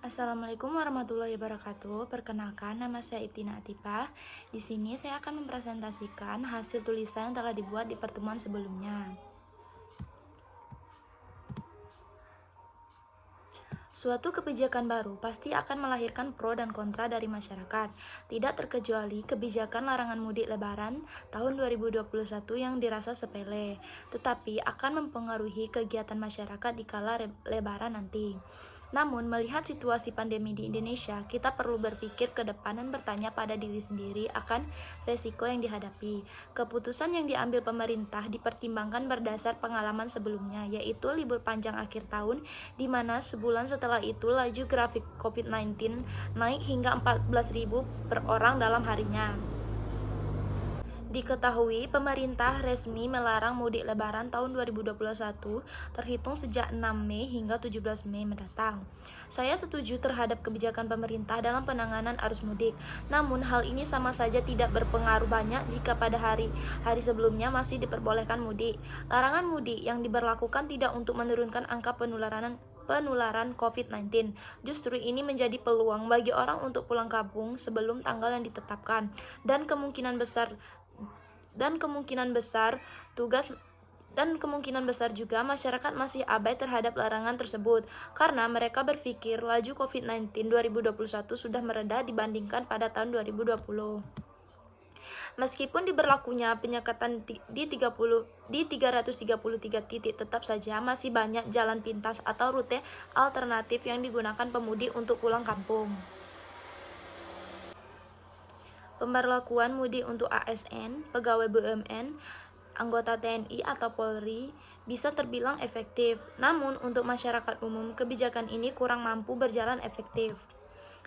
Assalamualaikum warahmatullahi wabarakatuh. Perkenalkan, nama saya Itina Atipah. Di sini saya akan mempresentasikan hasil tulisan yang telah dibuat di pertemuan sebelumnya. Suatu kebijakan baru pasti akan melahirkan pro dan kontra dari masyarakat. Tidak terkecuali kebijakan larangan mudik lebaran tahun 2021 yang dirasa sepele, tetapi akan mempengaruhi kegiatan masyarakat di kala lebaran nanti. Namun, melihat situasi pandemi di Indonesia, kita perlu berpikir ke depan dan bertanya pada diri sendiri akan resiko yang dihadapi. Keputusan yang diambil pemerintah dipertimbangkan berdasar pengalaman sebelumnya, yaitu libur panjang akhir tahun, di mana sebulan setelah itu laju grafik COVID-19 naik hingga 14.000 per orang dalam harinya. Diketahui, pemerintah resmi melarang mudik lebaran tahun 2021 terhitung sejak 6 Mei hingga 17 Mei mendatang. Saya setuju terhadap kebijakan pemerintah dalam penanganan arus mudik. Namun, hal ini sama saja tidak berpengaruh banyak jika pada hari sebelumnya masih diperbolehkan mudik. Larangan mudik yang diberlakukan tidak untuk menurunkan angka penularan COVID-19. Justru ini menjadi peluang bagi orang untuk pulang kampung sebelum tanggal yang ditetapkan, dan kemungkinan besar juga masyarakat masih abai terhadap larangan tersebut karena mereka berpikir laju COVID-19 2021 sudah mereda dibandingkan pada tahun 2020. Meskipun diberlakunya penyekatan di 333 titik, tetap saja masih banyak jalan pintas atau rute alternatif yang digunakan pemudik untuk pulang kampung. Pemberlakuan mudik untuk ASN, pegawai BUMN, anggota TNI atau Polri bisa terbilang efektif. Namun, untuk masyarakat umum, kebijakan ini kurang mampu berjalan efektif.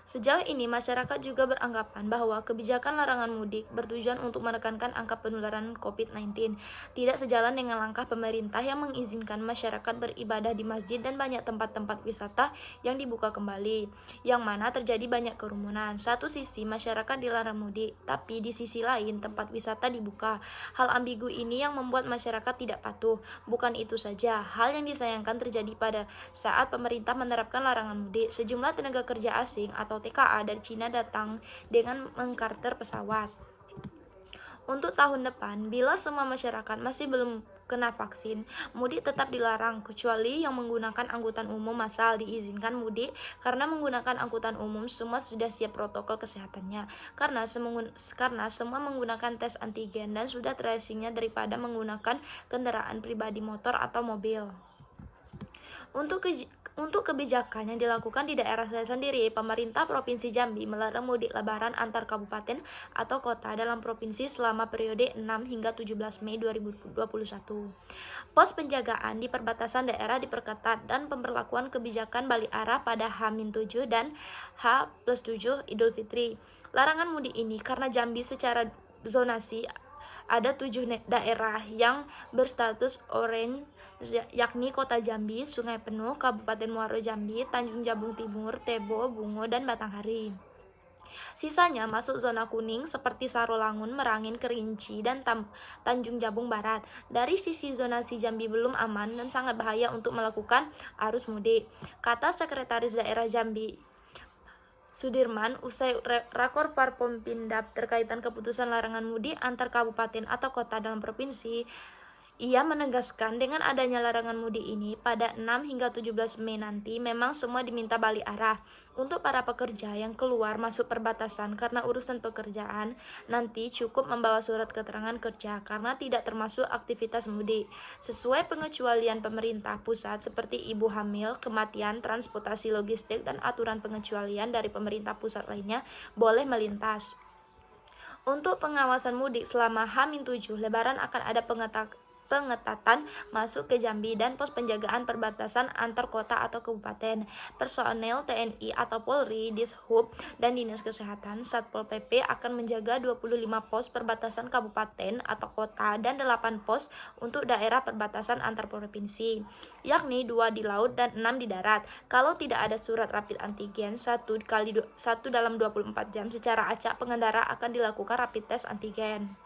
Sejauh ini, masyarakat juga beranggapan bahwa kebijakan larangan mudik bertujuan untuk menekankan angka penularan COVID-19, tidak sejalan dengan langkah pemerintah yang mengizinkan masyarakat beribadah di masjid dan banyak tempat-tempat wisata yang dibuka kembali, yang mana terjadi banyak kerumunan. Satu sisi, masyarakat dilarang mudik, tapi di sisi lain, tempat wisata dibuka. Hal ambigu ini yang membuat masyarakat tidak patuh. Bukan itu saja, hal yang disayangkan terjadi pada saat pemerintah menerapkan larangan mudik. Sejumlah tenaga kerja asing atau TKA dari Cina datang dengan mengkarter pesawat. Untuk tahun depan, bila semua masyarakat masih belum kena vaksin, mudik tetap dilarang, kecuali yang menggunakan angkutan umum massal diizinkan mudik karena menggunakan angkutan umum semua sudah siap protokol kesehatannya, karena semua menggunakan tes antigen dan sudah tracingnya daripada menggunakan kendaraan pribadi, motor atau mobil. Untuk kebijakan yang dilakukan di daerah saya sendiri, pemerintah Provinsi Jambi melarang mudik lebaran antar kabupaten atau kota dalam provinsi selama periode 6 hingga 17 Mei 2021. Pos penjagaan di perbatasan daerah diperketat dan pemberlakuan kebijakan balik arah pada H-7 dan H+7 Idul Fitri. Larangan mudik ini karena Jambi secara zonasi ada 7 daerah yang berstatus orange, yakni Kota Jambi, Sungai Penuh, Kabupaten Muaro Jambi, Tanjung Jabung Timur, Tebo, Bungo, dan Batanghari. Sisanya masuk zona kuning seperti Sarolangun, Merangin, Kerinci, dan Tanjung Jabung Barat. Dari sisi zonasi Jambi belum aman dan sangat bahaya untuk melakukan arus mudik, kata Sekretaris Daerah Jambi Sudirman usai rakor Forkompimda terkaitan keputusan larangan mudik antar kabupaten atau kota dalam provinsi. Ia menegaskan dengan adanya larangan mudik ini pada 6 hingga 17 Mei nanti memang semua diminta balik arah. Untuk para pekerja yang keluar masuk perbatasan karena urusan pekerjaan, nanti cukup membawa surat keterangan kerja karena tidak termasuk aktivitas mudik. Sesuai pengecualian pemerintah pusat seperti ibu hamil, kematian, transportasi logistik, dan aturan pengecualian dari pemerintah pusat lainnya boleh melintas. Untuk pengawasan mudik selama H-7 Lebaran akan ada pengetatan masuk ke Jambi dan pos penjagaan perbatasan antar kota atau kabupaten. Personel TNI atau Polri, Dishub, dan Dinas Kesehatan Satpol PP akan menjaga 25 pos perbatasan kabupaten atau kota dan 8 pos untuk daerah perbatasan antar provinsi, yakni 2 di laut dan 6 di darat. Kalau tidak ada surat rapid antigen 1 dalam 24 jam secara acak, pengendara akan dilakukan rapid test antigen.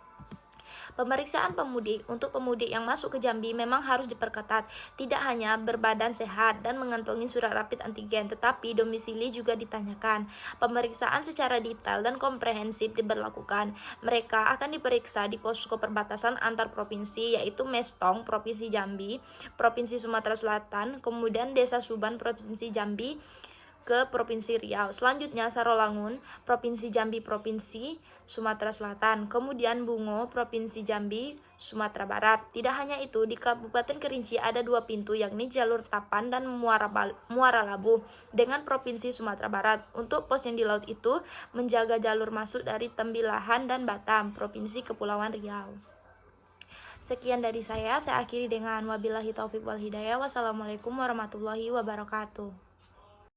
Pemeriksaan pemudik untuk pemudik yang masuk ke Jambi memang harus diperketat, tidak hanya berbadan sehat dan mengantongi surat rapid antigen, tetapi domisili juga ditanyakan. Pemeriksaan secara detail dan komprehensif diberlakukan. Mereka akan diperiksa di posko perbatasan antar provinsi, yaitu Mestong, Provinsi Jambi, Provinsi Sumatera Selatan, kemudian Desa Suban, Provinsi Jambi, ke Provinsi Riau. Selanjutnya Sarolangun, Provinsi Jambi, Provinsi Sumatera Selatan. Kemudian Bungo, Provinsi Jambi, Sumatera Barat. Tidak hanya itu, di Kabupaten Kerinci ada 2 pintu, yakni jalur Tapan dan Muara Labu dengan Provinsi Sumatera Barat. Untuk pos yang di laut itu menjaga jalur masuk dari Tembilahan dan Batam, Provinsi Kepulauan Riau. Sekian dari saya akhiri dengan wabillahi taufik wal hidayah. Wassalamualaikum warahmatullahi wabarakatuh.